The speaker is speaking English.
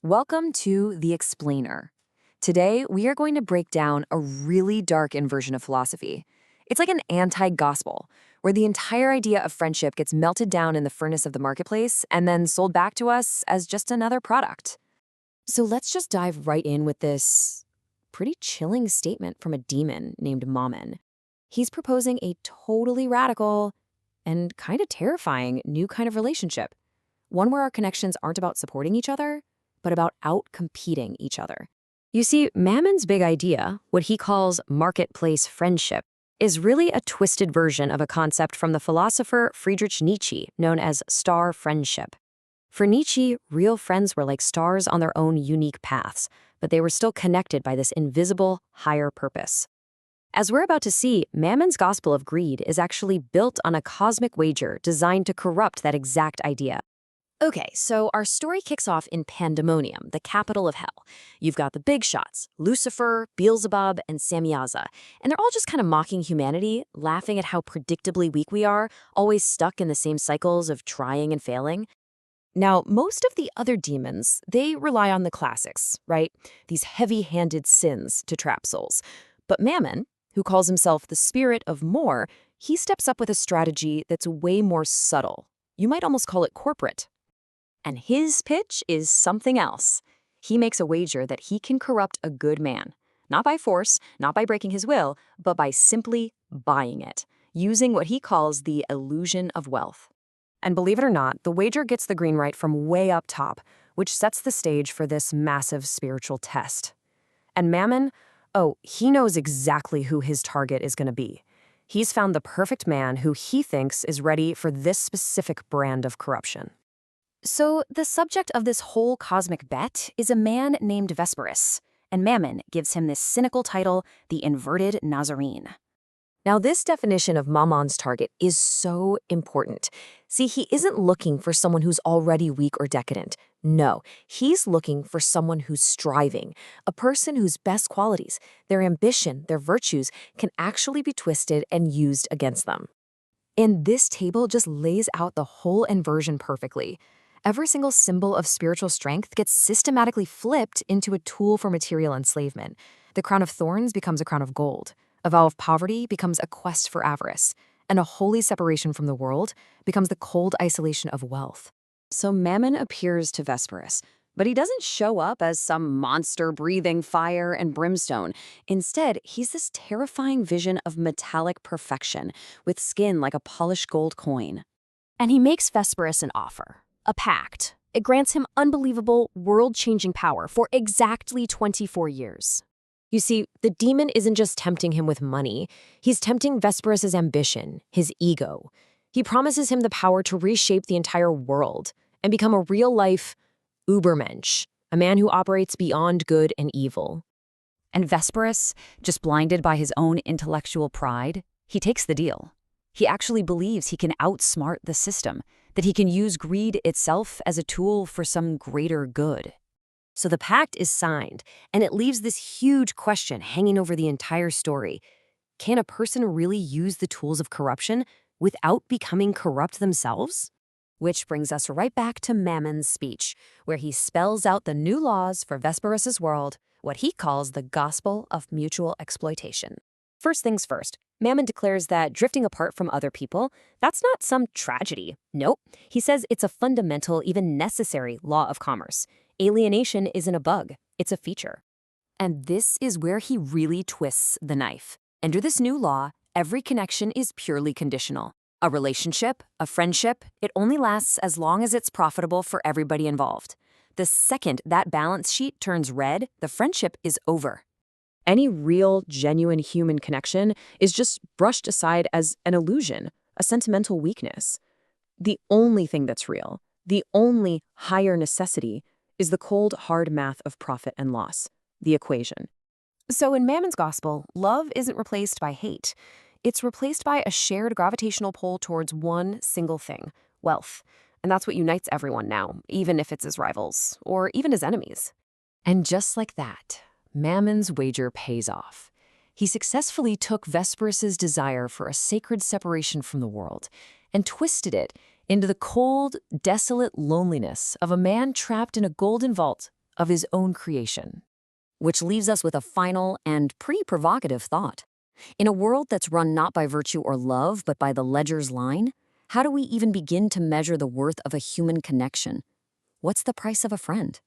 Welcome to The Explainer. Today, we are going to break down a really dark inversion of philosophy. It's like an anti-gospel, where the entire idea of friendship gets melted down in the furnace of the marketplace and then sold back to us as just another product. So let's just dive right in with this pretty chilling statement from a demon named Mammon. He's proposing a totally radical and kind of terrifying new kind of relationship, one where our connections aren't about supporting each other, but about out-competing each other. You see, Mammon's big idea, what he calls marketplace friendship, is really a twisted version of a concept from the philosopher Friedrich Nietzsche known as star friendship. For Nietzsche, real friends were like stars on their own unique paths, but they were still connected by this invisible, higher purpose. As we're about to see, Mammon's gospel of greed is actually built on a cosmic wager designed to corrupt that exact idea. Okay, so our story kicks off in Pandemonium, the capital of hell. You've got the big shots, Lucifer, Beelzebub, and Samyaza, and they're all just kind of mocking humanity, laughing at how predictably weak we are, always stuck in the same cycles of trying and failing. Now, most of the other demons, they rely on the classics, right? These heavy-handed sins to trap souls. But Mammon, who calls himself the spirit of more, he steps up with a strategy that's way more subtle. You might almost call it corporate. And his pitch is something else. He makes a wager that he can corrupt a good man, not by force, not by breaking his will, but by simply buying it, using what he calls the illusion of wealth. And believe it or not, the wager gets the green light from way up top, which sets the stage for this massive spiritual test. And Mammon, oh, he knows exactly who his target is going to be. He's found the perfect man who he thinks is ready for this specific brand of corruption. So the subject of this whole cosmic bet is a man named Vesperus, and Mammon gives him this cynical title, the inverted Nazarene. Now, this definition of Mammon's target is so important. See, he isn't looking for someone who's already weak or decadent. No, he's looking for someone who's striving, a person whose best qualities, their ambition, their virtues, can actually be twisted and used against them. And this table just lays out the whole inversion perfectly. Every single symbol of spiritual strength gets systematically flipped into a tool for material enslavement. The crown of thorns becomes a crown of gold. A vow of poverty becomes a quest for avarice. And a holy separation from the world becomes the cold isolation of wealth. So Mammon appears to Vesperus, but he doesn't show up as some monster breathing fire and brimstone. Instead, he's this terrifying vision of metallic perfection, with skin like a polished gold coin. And he makes Vesperus an offer. A pact. It grants him unbelievable, world-changing power for exactly 24 years. You see, the demon isn't just tempting him with money. He's tempting Vesperus's ambition, his ego. He promises him the power to reshape the entire world and become a real-life Ubermensch, a man who operates beyond good and evil. And Vesperus, just blinded by his own intellectual pride, he takes the deal. He actually believes he can outsmart the system, that he can use greed itself as a tool for some greater good. So the pact is signed, and it leaves this huge question hanging over the entire story. Can a person really use the tools of corruption without becoming corrupt themselves? Which brings us right back to Mammon's speech, where he spells out the new laws for Vesperus's world, what he calls the gospel of mutual exploitation. First things first, Mammon declares that drifting apart from other people, that's not some tragedy. Nope. He says it's a fundamental, even necessary law of commerce. Alienation isn't a bug, it's a feature. And this is where he really twists the knife. Under this new law, every connection is purely conditional. A relationship, a friendship, it only lasts as long as it's profitable for everybody involved. The second that balance sheet turns red, the friendship is over. Any real, genuine human connection is just brushed aside as an illusion, a sentimental weakness. The only thing that's real, the only higher necessity, is the cold, hard math of profit and loss, the equation. So in Mammon's gospel, love isn't replaced by hate. It's replaced by a shared gravitational pull towards one single thing, wealth. And that's what unites everyone now, even if it's as rivals, or even as enemies. And just like that, Mammon's wager pays off. He successfully took Vesperus's desire for a sacred separation from the world and twisted it into the cold, desolate loneliness of a man trapped in a golden vault, of his own creation. Which leaves us with a final and pretty provocative thought. In a world that's run not by virtue or love, but by the ledger's line, how do we even begin to measure the worth of a human connection? What's the price of a friend?